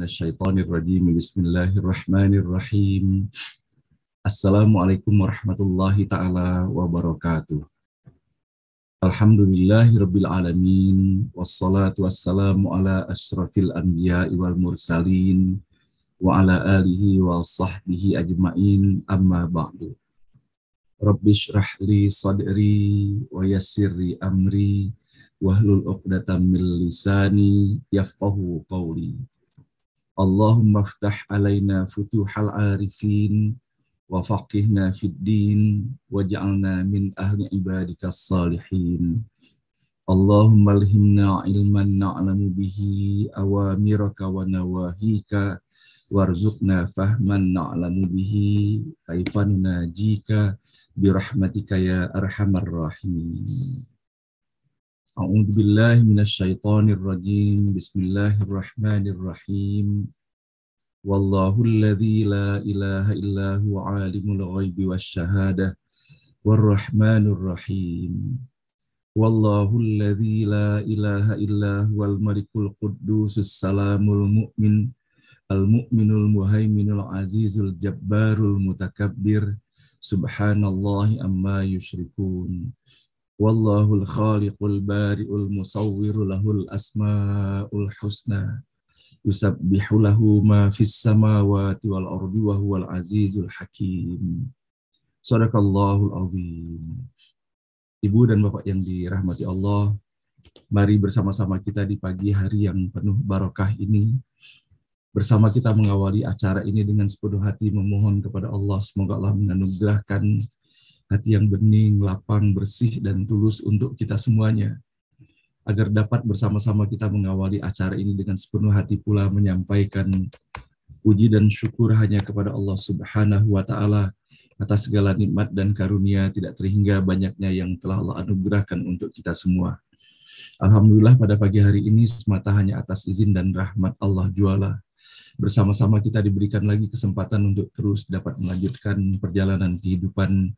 minasyaitonir rajim. Bismillahirrahmanirrahim. Assalamualaikum warahmatullahi taala wabarakatuh. Alhamdulillahirabbil alamin wassalatu wassalamu ala asyrafil anbiya'i wal mursalin wa ala alihi wa sahbihi ajmain, amma ba'du. Rabbi shrah li sadri wa yassirli amri wahlul 'uqdatam min lisani yafqahu qawli. Allahumma iftah alaina futuhal arifin wa faqihna fid din waj'alna min ahli ibadikas salihin. Allahumma alhimna ilman na'lamu bihi awamiraka wa nawahika warzuqna fahman na'lamu bihi kaifan najika birahmatika ya arhamar rahimin. A'udzu billahi minasyaitonir rajim. Bismillahirrahmanirrahim. Wallahu alladzi la ilaha illa huwa alimul ghaibi wasyahadah warrahmanur rahim. Wallahu alladzi la ilaha illa huwal malikul quddusus salamul mu'min al-mu'minul muhaiminul azizul jabbarul mutakabbir. Subhanallahi amma yusyrikun. Wallahul khaliqul bari'ul musawwiru lahul asma'ul husna yusabbihu lahu ma fis samawati wal ardi wa huwal azizul hakim. Shadaqallahul azim. Ibu dan Bapak yang dirahmati Allah, mari bersama-sama kita di pagi hari yang penuh barokah ini, bersama kita mengawali acara ini dengan sepenuh hati memohon kepada Allah, semoga Allah menganugerahkan hati yang bening, lapang, bersih, dan tulus untuk kita semuanya, agar dapat bersama-sama kita mengawali acara ini dengan sepenuh hati pula menyampaikan puji dan syukur hanya kepada Allah Subhanahu wa Ta'ala atas segala nikmat dan karunia tidak terhingga banyaknya yang telah Allah anugerahkan untuk kita semua. Alhamdulillah pada pagi hari ini semata hanya atas izin dan rahmat Allah juala. Bersama-sama kita diberikan lagi kesempatan untuk terus dapat melanjutkan perjalanan kehidupan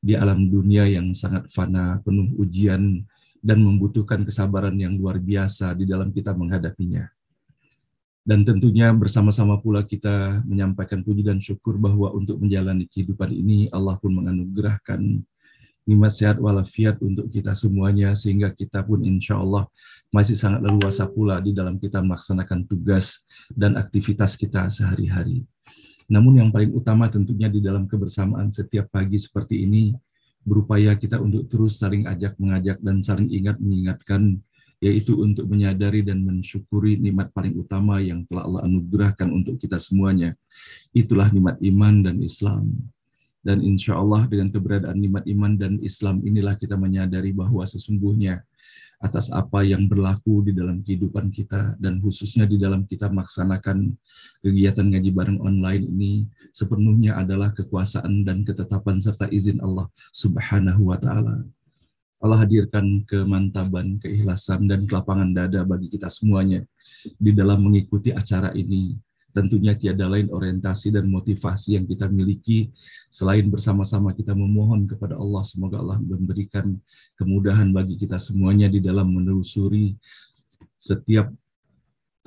di alam dunia yang sangat fana, penuh ujian, dan membutuhkan kesabaran yang luar biasa di dalam kita menghadapinya. Dan tentunya bersama-sama pula kita menyampaikan puji dan syukur bahwa untuk menjalani kehidupan ini Allah pun menganugerahkan nikmat sehat walafiat untuk kita semuanya, sehingga kita pun insya Allah masih sangat leluasa pula di dalam kita melaksanakan tugas dan aktivitas kita sehari-hari. Namun yang paling utama tentunya di dalam kebersamaan setiap pagi seperti ini, berupaya kita untuk terus saling ajak mengajak dan saling ingat mengingatkan, yaitu untuk menyadari dan mensyukuri nikmat paling utama yang telah Allah anugerahkan untuk kita semuanya. Itulah nikmat iman dan Islam. Dan insya Allah dengan keberadaan nikmat iman dan Islam inilah kita menyadari bahwa sesungguhnya atas apa yang berlaku di dalam kehidupan kita dan khususnya di dalam kita melaksanakan kegiatan ngaji bareng online ini sepenuhnya adalah kekuasaan dan ketetapan serta izin Allah Subhanahu wa Ta'ala. Allah hadirkan kemantaban, keikhlasan, dan kelapangan dada bagi kita semuanya di dalam mengikuti acara ini. Tentunya tiada lain orientasi dan motivasi yang kita miliki selain bersama-sama kita memohon kepada Allah, semoga Allah memberikan kemudahan bagi kita semuanya di dalam menelusuri setiap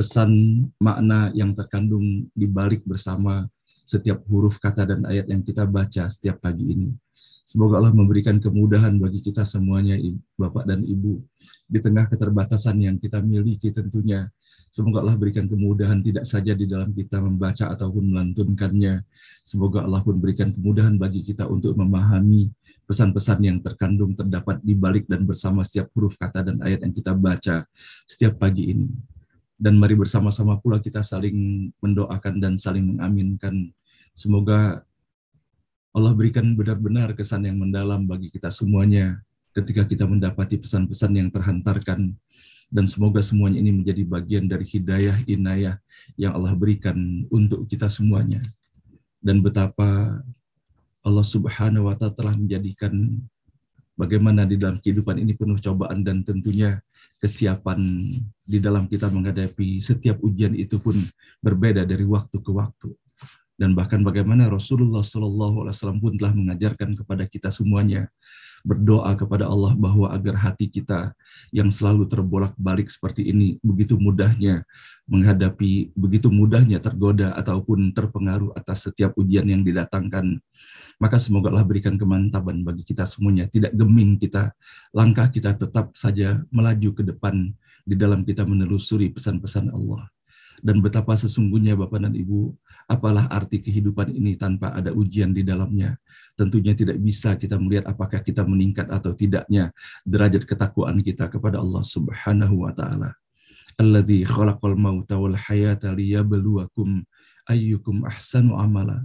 pesan makna yang terkandung di balik bersama setiap huruf kata dan ayat yang kita baca setiap pagi ini. Semoga Allah memberikan kemudahan bagi kita semuanya, Bapak dan Ibu, di tengah keterbatasan yang kita miliki tentunya. Semoga Allah berikan kemudahan tidak saja di dalam kita membaca ataupun melantunkannya. Semoga Allah pun berikan kemudahan bagi kita untuk memahami pesan-pesan yang terkandung terdapat di balik dan bersama setiap huruf kata dan ayat yang kita baca setiap pagi ini. Dan mari bersama-sama pula kita saling mendoakan dan saling mengaminkan. Semoga Allah berikan benar-benar kesan yang mendalam bagi kita semuanya ketika kita mendapati pesan-pesan yang terhantarkan. Dan semoga semuanya ini menjadi bagian dari hidayah inayah yang Allah berikan untuk kita semuanya. Dan betapa Allah Subhanahu wa Ta'ala telah menjadikan bagaimana di dalam kehidupan ini penuh cobaan dan tentunya kesiapan di dalam kita menghadapi setiap ujian itu pun berbeda dari waktu ke waktu. Dan bahkan bagaimana Rasulullah SAW pun telah mengajarkan kepada kita semuanya berdoa kepada Allah bahwa agar hati kita yang selalu terbolak-balik seperti ini, begitu mudahnya menghadapi, begitu mudahnya tergoda ataupun terpengaruh atas setiap ujian yang didatangkan. Maka semoga Allah berikan kemantapan bagi kita semuanya, tidak geming kita, langkah kita tetap saja melaju ke depan di dalam kita menelusuri pesan-pesan Allah. Dan betapa sesungguhnya Bapak dan Ibu, apalah arti kehidupan ini tanpa ada ujian di dalamnya. Tentunya tidak bisa kita melihat apakah kita meningkat atau tidaknya derajat ketakwaan kita kepada Allah Subhanahu wa taala. Alladzi khalaqal mauta wal hayata liyabluwakum ayyukum ahsanu amala.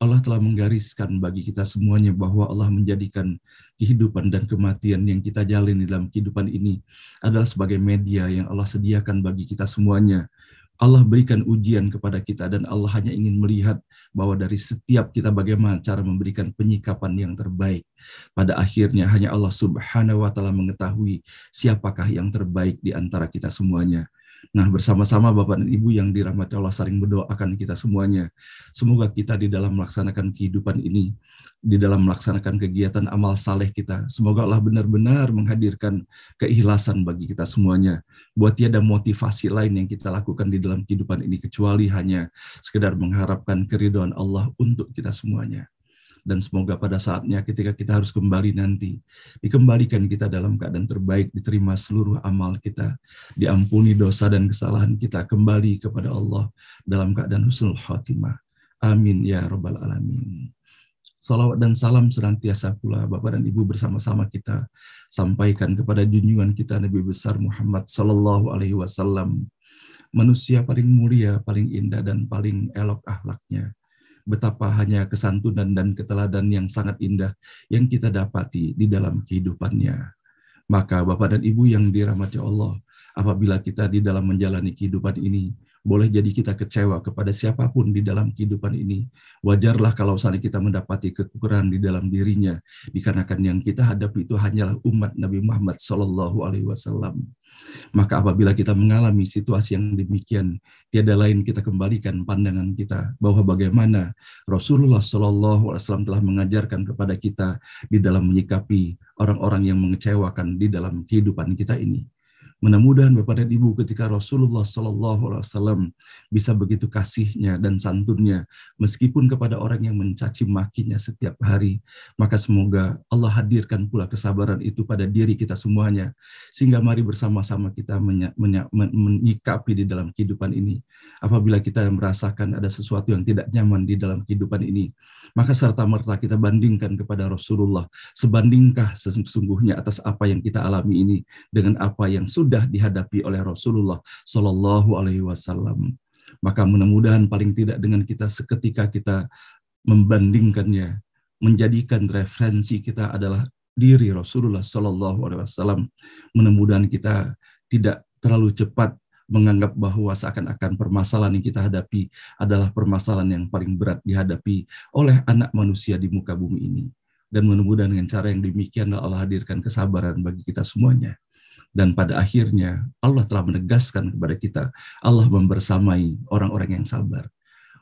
Allah telah menggariskan bagi kita semuanya bahwa Allah menjadikan kehidupan dan kematian yang kita jalani dalam kehidupan ini adalah sebagai media yang Allah sediakan bagi kita semuanya. Allah berikan ujian kepada kita dan Allah hanya ingin melihat bahwa dari setiap kita bagaimana cara memberikan penyikapan yang terbaik. Pada akhirnya hanya Allah Subhanahu wa taala mengetahui siapakah yang terbaik di antara kita semuanya. Nah, bersama-sama Bapak dan Ibu yang dirahmati Allah saling berdoakan kita semuanya. Semoga kita di dalam melaksanakan kehidupan ini, di dalam melaksanakan kegiatan amal saleh kita, semoga Allah benar-benar menghadirkan keikhlasan bagi kita semuanya. Buat tiada motivasi lain yang kita lakukan di dalam kehidupan ini kecuali hanya sekedar mengharapkan keridhaan Allah untuk kita semuanya. Dan semoga pada saatnya ketika kita harus kembali nanti, dikembalikan kita dalam keadaan terbaik, diterima seluruh amal kita, diampuni dosa dan kesalahan kita, kembali kepada Allah dalam keadaan husnul khatimah. Amin ya rabbal alamin. Salawat dan salam senantiasa pula Bapak dan Ibu bersama-sama kita sampaikan kepada junjungan kita Nabi besar Muhammad sallallahu alaihi wasallam, manusia paling mulia, paling indah dan paling elok akhlaknya. Betapa hanya kesantunan dan keteladan yang sangat indah yang kita dapati di dalam kehidupannya. Maka Bapak dan Ibu yang dirahmati Allah, apabila kita di dalam menjalani kehidupan ini, boleh jadi kita kecewa kepada siapapun di dalam kehidupan ini. Wajarlah kalau saat kita mendapati kekurangan di dalam dirinya, dikarenakan yang kita hadapi itu hanyalah umat Nabi Muhammad SAW. Maka apabila kita mengalami situasi yang demikian, tiada lain kita kembalikan pandangan kita bahwa bagaimana Rasulullah SAW telah mengajarkan kepada kita di dalam menyikapi orang-orang yang mengecewakan di dalam kehidupan kita ini. Mudah-mudahan Bapak dan Ibu ketika Rasulullah SAW bisa begitu kasihnya dan santunnya meskipun kepada orang yang mencaci makinya setiap hari, maka semoga Allah hadirkan pula kesabaran itu pada diri kita semuanya, sehingga mari bersama-sama kita menyikapi di dalam kehidupan ini. Apabila kita merasakan ada sesuatu yang tidak nyaman di dalam kehidupan ini, maka serta-merta kita bandingkan kepada Rasulullah, sebandingkah sesungguhnya atas apa yang kita alami ini dengan apa yang sudah dihadapi oleh Rasulullah Shallallahu Alaihi Wasallam. Maka mudah-mudahan paling tidak dengan kita seketika kita membandingkannya, menjadikan referensi kita adalah diri Rasulullah Shallallahu Alaihi Wasallam. Mudah-mudahan kita tidak terlalu cepat menganggap bahwa seakan-akan permasalahan yang kita hadapi adalah permasalahan yang paling berat dihadapi oleh anak manusia di muka bumi ini. Dan mudah-mudahan dengan cara yang demikian Allah hadirkan kesabaran bagi kita semuanya. Dan pada akhirnya Allah telah menegaskan kepada kita, Allah membersamai orang-orang yang sabar.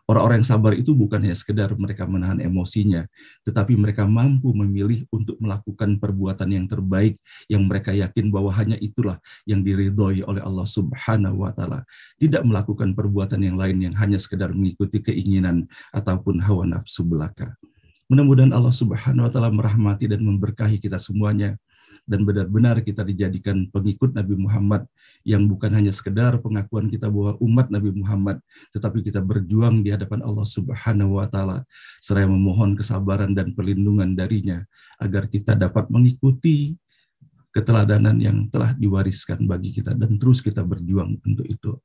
Orang-orang yang sabar itu bukan hanya sekedar mereka menahan emosinya, tetapi mereka mampu memilih untuk melakukan perbuatan yang terbaik yang mereka yakin bahwa hanya itulah yang diridhoi oleh Allah Subhanahu wa taala. Tidak melakukan perbuatan yang lain yang hanya sekedar mengikuti keinginan ataupun hawa nafsu belaka. Mudah-mudahan Allah Subhanahu wa taala merahmati dan memberkahi kita semuanya. Dan benar-benar kita dijadikan pengikut Nabi Muhammad yang bukan hanya sekedar pengakuan kita bahwa umat Nabi Muhammad, tetapi kita berjuang di hadapan Allah Subhanahu wa taala seraya memohon kesabaran dan perlindungan darinya agar kita dapat mengikuti keteladanan yang telah diwariskan bagi kita dan terus kita berjuang untuk itu.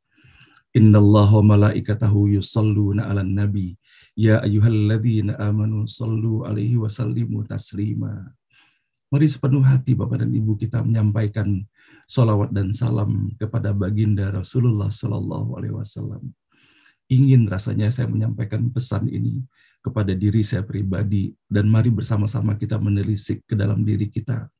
Innallaha wa malaikatahu yusholluna 'alan nabi ya ayyuhalladzina amanu shallu 'alaihi wa sallimu taslima. Mari sepenuh hati Bapak dan Ibu kita menyampaikan sholawat dan salam kepada baginda Rasulullah Sallallahu Alaihi Wasallam. Ingin rasanya saya menyampaikan pesan ini kepada diri saya pribadi dan mari bersama-sama kita menelisik ke dalam diri kita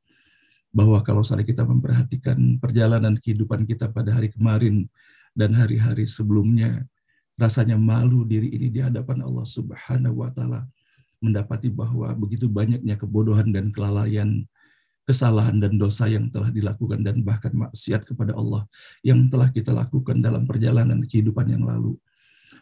bahwa kalau saat kita memperhatikan perjalanan kehidupan kita pada hari kemarin dan hari-hari sebelumnya, rasanya malu diri ini di hadapan Allah Subhanahu Wa Taala. Mendapati bahwa begitu banyaknya kebodohan dan kelalaian kesalahan dan dosa yang telah dilakukan dan bahkan maksiat kepada Allah yang telah kita lakukan dalam perjalanan kehidupan yang lalu.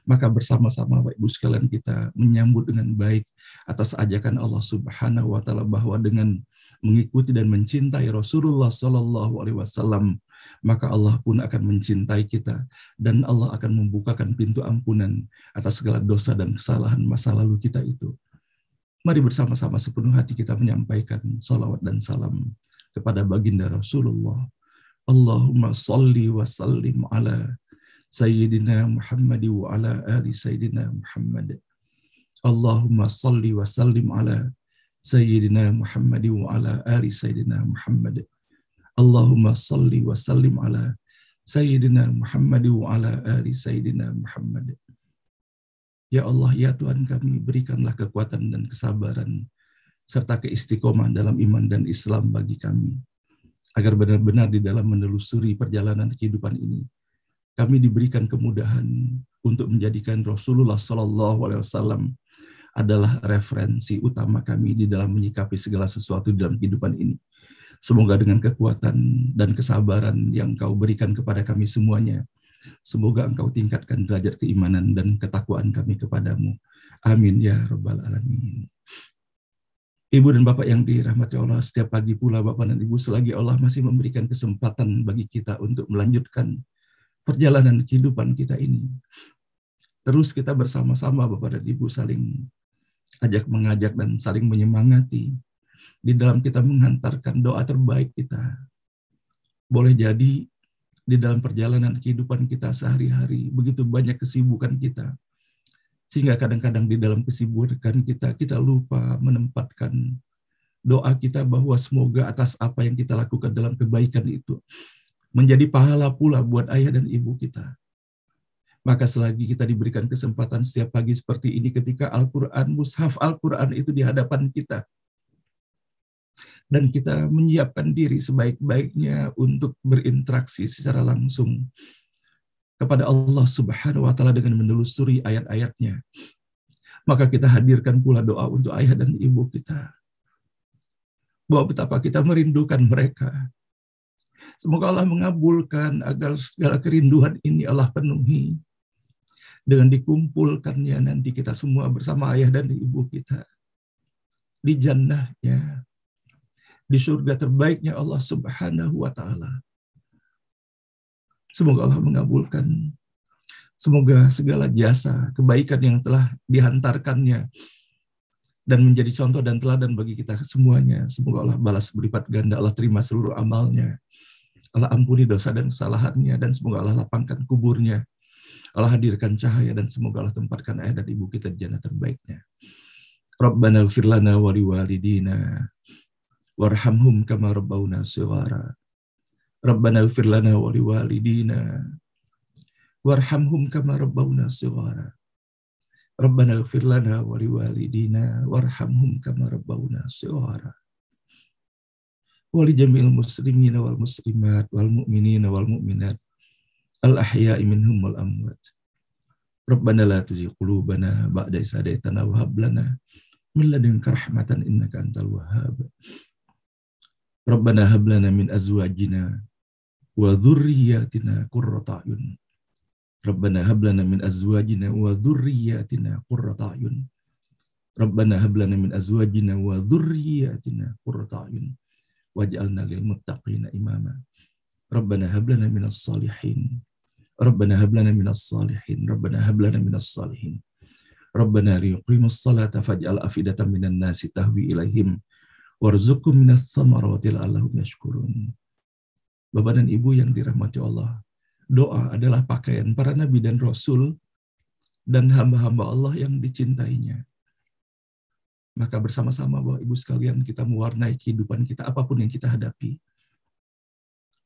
Maka bersama-sama Bapak Ibu sekalian kita menyambut dengan baik atas ajakan Allah Subhanahu wa taala bahwa dengan mengikuti dan mencintai Rasulullah Shallallahu alaihi wasallam, maka Allah pun akan mencintai kita dan Allah akan membukakan pintu ampunan atas segala dosa dan kesalahan masa lalu kita itu. Mari bersama-sama sepenuh hati kita menyampaikan salawat dan salam kepada baginda Rasulullah. Allahumma salli wa sallim ala Sayyidina Muhammad wa ala ali Sayyidina Muhammad. Allahumma salli wa sallim ala Sayyidina Muhammad wa ala ali Sayyidina Muhammad. Allahumma salli wa sallim ala Sayyidina Muhammad wa ala ali Sayyidina Muhammad. Ya Allah, ya Tuhan kami, berikanlah kekuatan dan kesabaran serta keistiqomahan dalam iman dan Islam bagi kami, agar benar-benar di dalam menelusuri perjalanan kehidupan ini kami diberikan kemudahan untuk menjadikan Rasulullah Shallallahu alaihi wasallam adalah referensi utama kami di dalam menyikapi segala sesuatu dalam kehidupan ini. Semoga dengan kekuatan dan kesabaran yang Kau berikan kepada kami semuanya, semoga Engkau tingkatkan derajat keimanan dan ketakwaan kami kepadamu. Amin ya Rabbal Alamin. Ibu dan Bapak yang dirahmati Allah, setiap pagi pula Bapak dan Ibu, selagi Allah masih memberikan kesempatan bagi kita untuk melanjutkan perjalanan kehidupan kita ini, terus kita bersama-sama Bapak dan Ibu saling ajak mengajak dan saling menyemangati di dalam kita menghantarkan doa terbaik kita. Boleh jadi di dalam perjalanan kehidupan kita sehari-hari begitu banyak kesibukan kita, sehingga kadang-kadang di dalam kesibukan kita lupa menempatkan doa kita bahwa semoga atas apa yang kita lakukan dalam kebaikan itu menjadi pahala pula buat ayah dan ibu kita. Maka selagi kita diberikan kesempatan setiap pagi seperti ini, ketika Al-Quran, mushaf Al-Quran itu di hadapan kita, dan kita menyiapkan diri sebaik-baiknya untuk berinteraksi secara langsung kepada Allah Subhanahu wa taala dengan menelusuri ayat-ayatnya, maka kita hadirkan pula doa untuk ayah dan ibu kita, bahwa betapa kita merindukan mereka. Semoga Allah mengabulkan agar segala kerinduan ini Allah penuhi dengan dikumpulkannya nanti kita semua bersama ayah dan ibu kita di jannahnya, di surga terbaiknya Allah Subhanahu wa taala. Semoga Allah mengabulkan. Semoga segala jasa kebaikan yang telah dihantarkannya dan menjadi contoh dan teladan bagi kita semuanya, semoga Allah balas berlipat ganda, Allah terima seluruh amalnya, Allah ampuni dosa dan kesalahannya, dan semoga Allah lapangkan kuburnya, Allah hadirkan cahaya, dan semoga Allah tempatkan ayah dan ibu kita di jannah terbaiknya. Rabbana ighfir lana wa liwalidina warhamhum kama rabbawna shighara. Rabbana ighfir lana wa liwalidina warhamhum kama rabbawna shighara. Rabbana ighfir lana wa liwalidina warhamhum kama rabbawna shighara. Wa li jamil muslimina wal muslimat wal mu'minina wal mu'minat al ahya'i minhum wal amwat. Rabbana la tuzigh qulubana ba'da idh hadaytana wa hab lana min ladunka rahmatan innaka antal wahhab. Rabbana hab lana min azwajina wa dhurriyyatina qurrata a'yun. Rabbana hab lana min azwajina wa dhurriyyatina qurrata a'yun. Rabbana hab lana min azwajina wa dhurriyyatina qurrata a'yun waj'alna lil muttaqina imama. Rabbana hab lana minas salihin. Rabbana hab lana minas salihin. Rabbana hab lana minas salihin. Rabbana liqimus salata faj'al afidatan minan nasi tahwi ilaihim warzuqhum minas thamarati la'allahum yashkurun. Bapak dan Ibu yang dirahmati Allah, doa adalah pakaian para nabi dan rasul dan hamba-hamba Allah yang dicintainya. Maka bersama-sama Bapak Ibu sekalian kita mewarnai kehidupan kita apapun yang kita hadapi,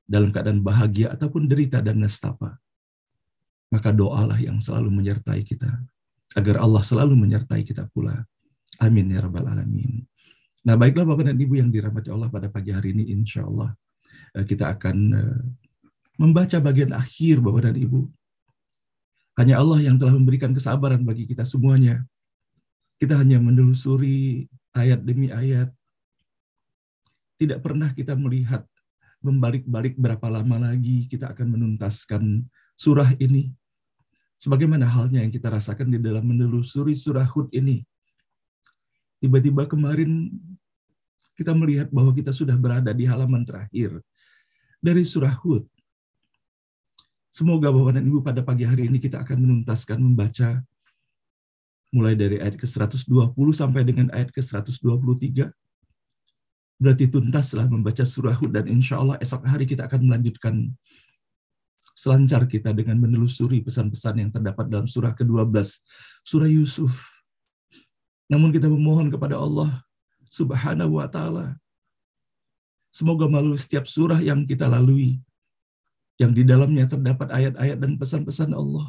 dalam keadaan bahagia ataupun derita dan nestapa. Maka doalah yang selalu menyertai kita, agar Allah selalu menyertai kita pula. Amin ya Rabbal Alamin. Nah baiklah Bapak dan Ibu yang dirahmati Allah, pada pagi hari ini insya Allah kita akan membaca bagian akhir Bapak dan Ibu. Hanya Allah yang telah memberikan kesabaran bagi kita semuanya. Kita hanya menelusuri ayat demi ayat. Tidak pernah kita melihat membalik-balik berapa lama lagi kita akan menuntaskan surah ini. Sebagaimana halnya yang kita rasakan di dalam menelusuri surah Hud ini. Tiba-tiba kemarin kita melihat bahwa kita sudah berada di halaman terakhir dari surah Hud. Semoga Bapak dan Ibu pada pagi hari ini kita akan menuntaskan membaca mulai dari ayat ke-120 sampai dengan ayat ke-123. Berarti tuntaslah membaca surah Hud dan insya Allah esok hari kita akan melanjutkan selancar kita dengan menelusuri pesan-pesan yang terdapat dalam surah ke-12, surah Yusuf. Namun kita memohon kepada Allah Subhanahu wa Ta'ala, semoga melalui setiap surah yang kita lalui, yang di dalamnya terdapat ayat-ayat dan pesan-pesan Allah.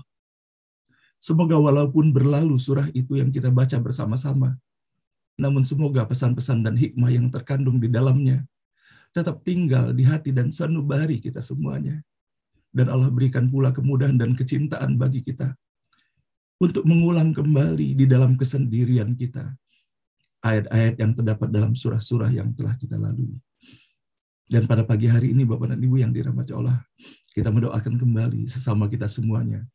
Semoga walaupun berlalu surah itu yang kita baca bersama-sama, namun semoga pesan-pesan dan hikmah yang terkandung di dalamnya tetap tinggal di hati dan sanubari kita semuanya. Dan Allah berikan pula kemudahan dan kecintaan bagi kita untuk mengulang kembali di dalam kesendirian kita ayat-ayat yang terdapat dalam surah-surah yang telah kita lalui. Dan pada pagi hari ini Bapak dan Ibu yang dirahmati Allah, kita mendoakan kembali sesama kita semuanya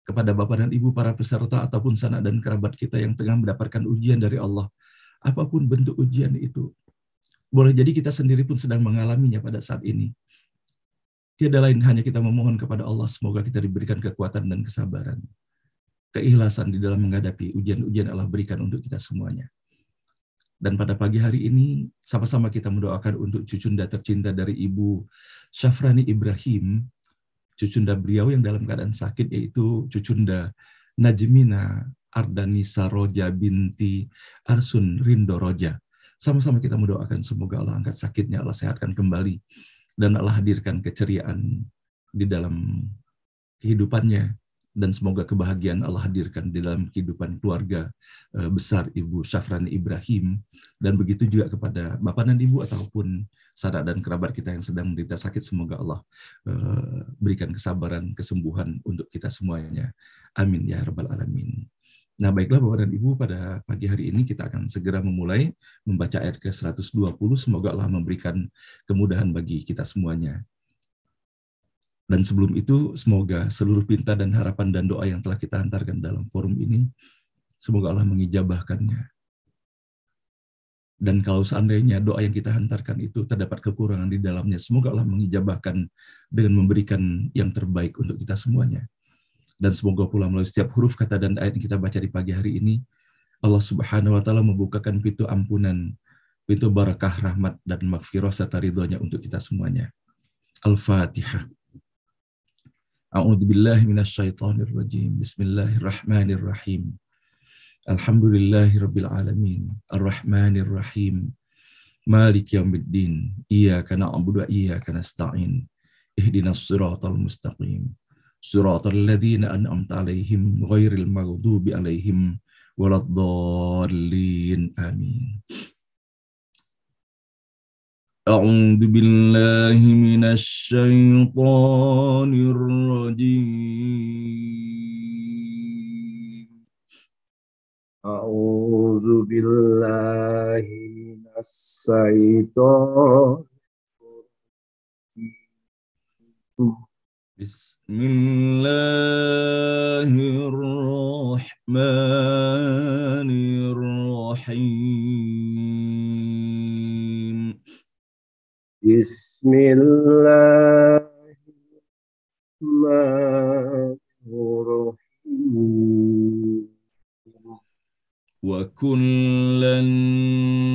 kepada Bapak dan Ibu para peserta ataupun sanak dan kerabat kita yang tengah mendapatkan ujian dari Allah. Apapun bentuk ujian itu, boleh jadi kita sendiri pun sedang mengalaminya pada saat ini. Tiada lain hanya kita memohon kepada Allah semoga kita diberikan kekuatan dan kesabaran, keikhlasan di dalam menghadapi ujian-ujian Allah berikan untuk kita semuanya. Dan pada pagi hari ini, sama-sama kita mendoakan untuk cucunda tercinta dari Ibu Syafrani Ibrahim, cucunda beliau yang dalam keadaan sakit, yaitu cucunda Najmina Ardanisa Roja binti Arsun Rindo Roja. Sama-sama kita mendoakan semoga Allah angkat sakitnya, Allah sehatkan kembali, dan Allah hadirkan keceriaan di dalam kehidupannya, dan semoga kebahagiaan Allah hadirkan di dalam kehidupan keluarga besar Ibu Syafrani Ibrahim, dan begitu juga kepada Bapak dan Ibu ataupun saudara dan kerabat kita yang sedang menderita sakit, semoga Allah berikan kesabaran, kesembuhan untuk kita semuanya. Amin ya rabbal alamin. Nah baiklah Bapak dan Ibu, pada pagi hari ini kita akan segera memulai membaca ayat ke-120, semoga Allah memberikan kemudahan bagi kita semuanya. Dan sebelum itu, semoga seluruh pinta dan harapan dan doa yang telah kita hantarkan dalam forum ini, semoga Allah mengijabahkannya. Dan kalau seandainya doa yang kita hantarkan itu terdapat kekurangan di dalamnya, semoga Allah mengijabahkan dengan memberikan yang terbaik untuk kita semuanya. Dan semoga pula melalui setiap huruf, kata, dan ayat yang kita baca di pagi hari ini, Allah Subhanahu wa Ta'ala membukakan pintu ampunan, pintu barakah, rahmat, dan maghfirah serta ridhonya untuk kita semuanya. Al-Fatihah. A'udzu billahi minasyaitonir rajim. Bismillahirrahmanirrahim. Alhamdulillahirabbil alamin. Arrahmanir rahim. Maliki yaumiddin. Iyyaka na'budu wa iyyaka nasta'in. Ihdinas siratal mustaqim. Siratal ladzina an'amta 'alaihim ghairil maghdubi 'alaihim waladdallin. Amin. أعوذ بالله من الشيطان الرجيم. أعوذ بالله من الشيطان الرجيم. بسم الله الرحمن الرحيم. Bismillahirrahmanirrahim. Wa kullan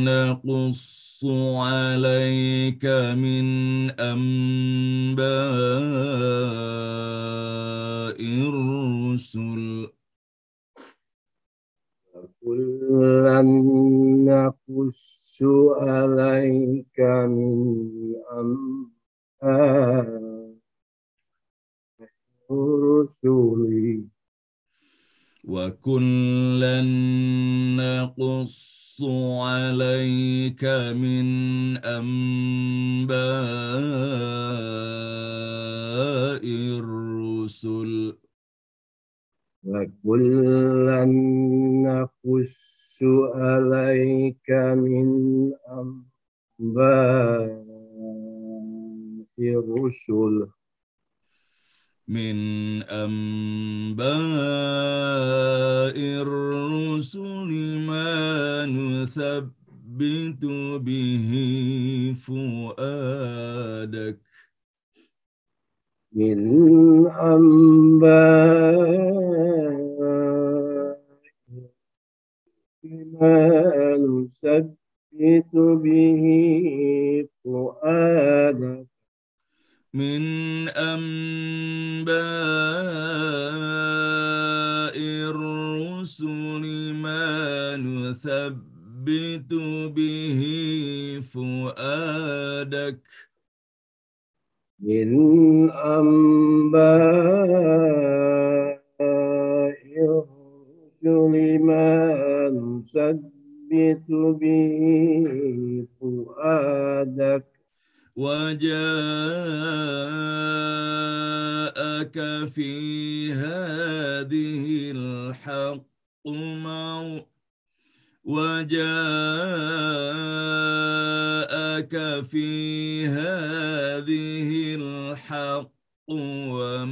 naqussu 'alaika min amba'ir rusul. Wa kullan naqussu 'alaika min amba'ir rusuli. Wa kullan naqussu 'alaika min amba'ir rusul. Wa kullan naqussu 'alaika min amba'ir الرسل من أنباء الرسل ما نثبت به فؤادك من أنباء ما نثبت به فؤادك من أنباء الرسل ما نثبت به فؤادك من أنباء الرسل ما نثبت به فؤادك وجاءك في هذه الحق وجاءك في هذه الحق وموعظة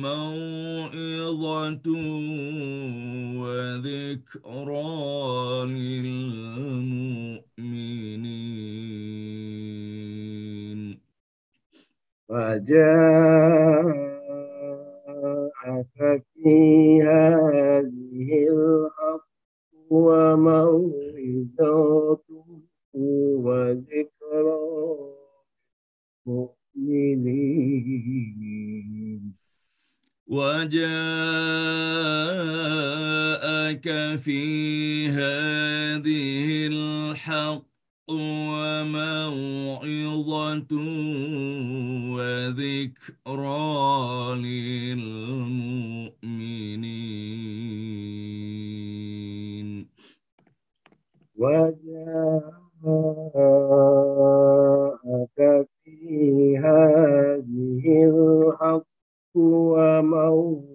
وذكرى للمؤمنين وجاءك في هذه الحق وموعظة وذكرى مؤمنين وجاءك في هذه الحق وموعظة وذكرى للمؤمنين وجاءك في هذه الحق وموعظة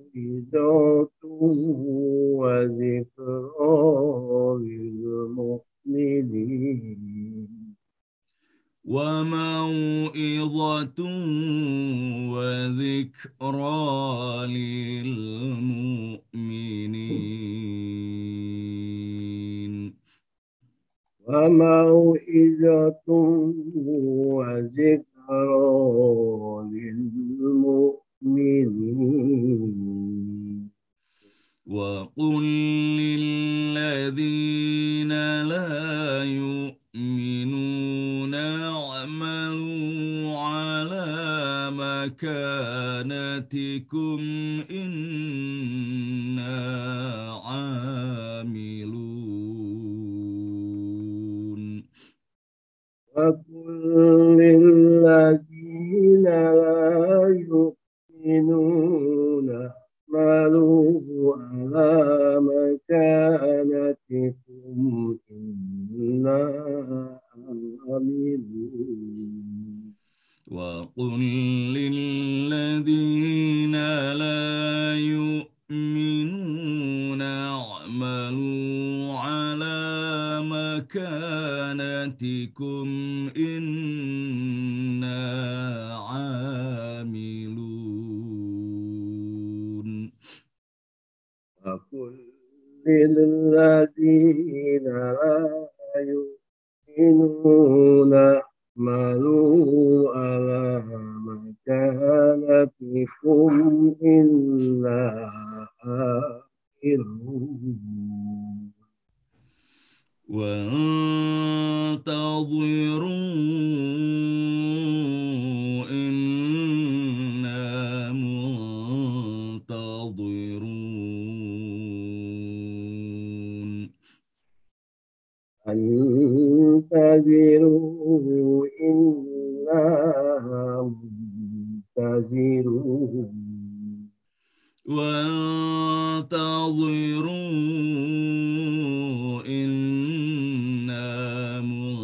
وذكرى للمؤمنين وموعظة وذكرى للمؤمنين وموعظة وذكرى للمؤمنين وقل للذين لا يؤمنون اعملوا على مكانتكم إنا عاملون وقل للذين لا يؤمنون اعملوا على مكانتكم إنا عاملون وقل للذين لا يؤمنون اعملوا على مكانتكم إنا عاملون وقل للذين لا يؤمنون اعملوا على مكانتكم إنا عاملون وانتظروا إنا منتظرون انتظروا إنا منتظرون وانتظروا إنا منتظرون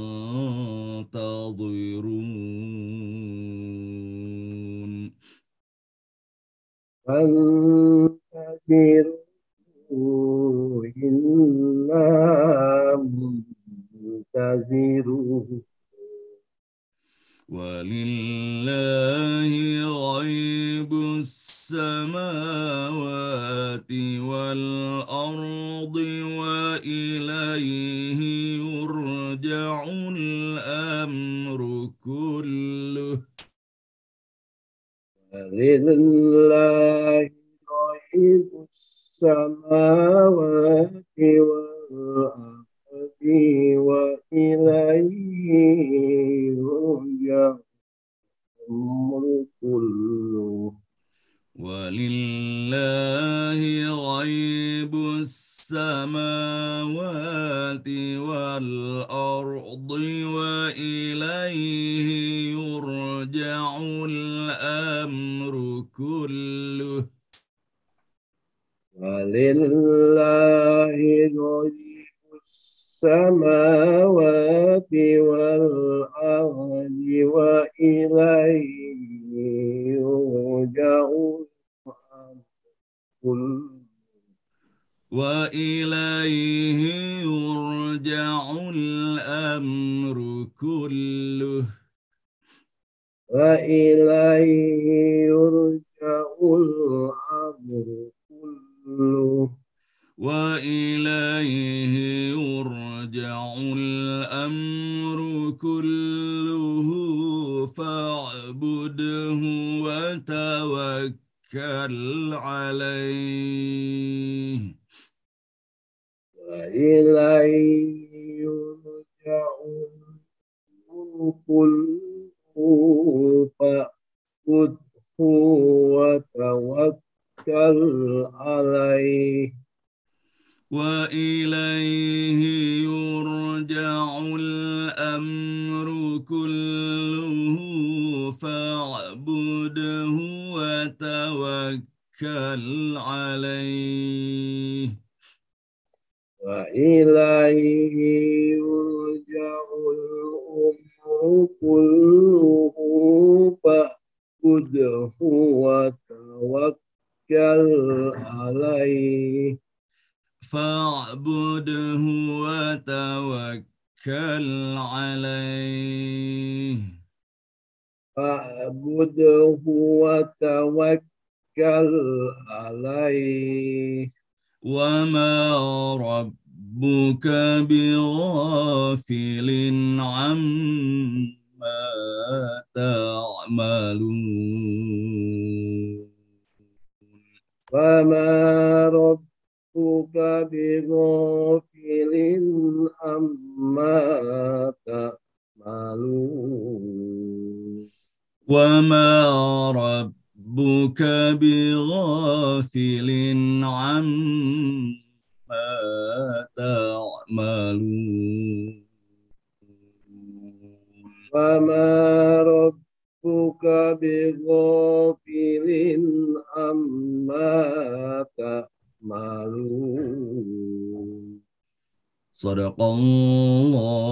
وانتظروا إنا منتظرون ولله غيب السماوات والأرض وإليه يرجع الأمر كله. ولله غيب السماوات والأرض وإليه يرجع الأمر كله. ولله غيب السماوات والأرض وإليه يرجع الأمر كله. ولله غيب السماوات والأرض وإليه يرجع الأمر كله. وإليه يرجع الأمر كله. وإليه يرجع الأمر كله. وإليه يرجع الأمر كله فاعبده وتوكل عليه. وإليه يرجع الأمر كله فاعبده وتوكل عليه. وإليه يرجع الأمر كله فاعبده وتوكل عليه. وإليه يرجع الأمر كله فاعبده وتوكل عليه. فاعبده وتوكل عليه. فاعبده وتوكل عليه. وما ربك بغافل عما تعملون. وما ربك بغافل عما تعملون. وما ربك بغافل عما تعملون. وما ربك بغافل عما تعملون. صدق الله